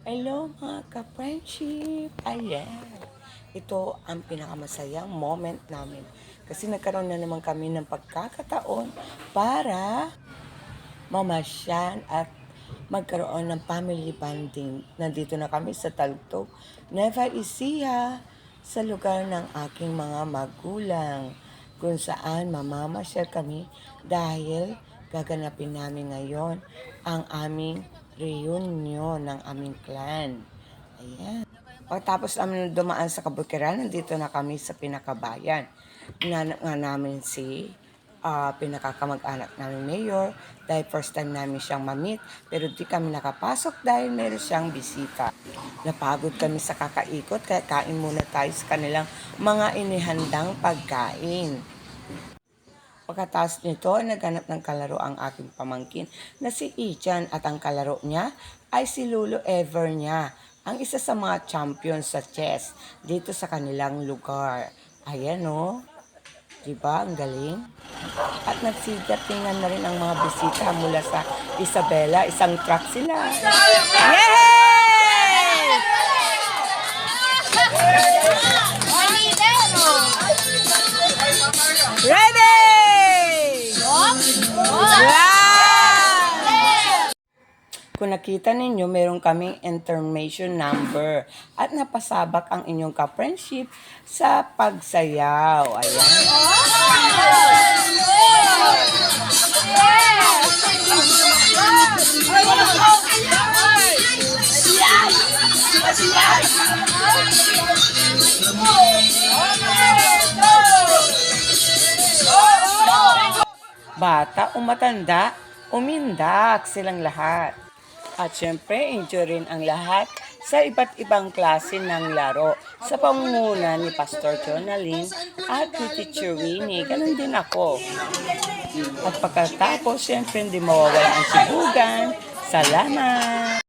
Hello mga ka-friendship! Ayan! Ito ang pinakamasayang moment namin. Kasi nagkaroon na naman kami ng pagkakataon para mamasyal at magkaroon ng family bonding. Nandito na kami sa Talugtog, Nueva Ecija, sa lugar ng aking mga magulang. Kung saan mamamasyal kami dahil gaganapin namin ngayon ang aming reunion ng aming clan. Ayan. Pagkatapos namin dumaan sa Kabukiran, nandito na kami sa Pinakabayan. Hinanap nga namin si pinakakamag-anak namin mayor dahil first time namin siyang ma-meet pero di kami nakapasok dahil meron siyang bisita. Napagod kami sa kakaikot kaya kain muna tayo sa kanilang mga inihandang pagkain. Pagkatapos nito, naghanap ng kalaro ang aking pamangkin na si Ichan at ang kalaro niya ay si Lulu Evernia, ang isa sa mga champion sa chess dito sa kanilang lugar. Ayan o, diba? Ang galing. At nagsidatingan na rin ang mga bisita mula sa Isabela. Isang truck sila. Yay! Ready! Kung nakita ninyo, meron kaming information number at napasabak ang inyong ka-friendship sa pagsayaw. Ayan. Bata o matanda, umindak silang lahat. At syempre, enjoy rin ang lahat sa iba't ibang klase ng laro sa pamumuno ni Pastor Jonalyn at ni Teacher Winnie. Ganun din ako. At pagkatapos, syempre, hindi mawawala ang sibugan. Salamat!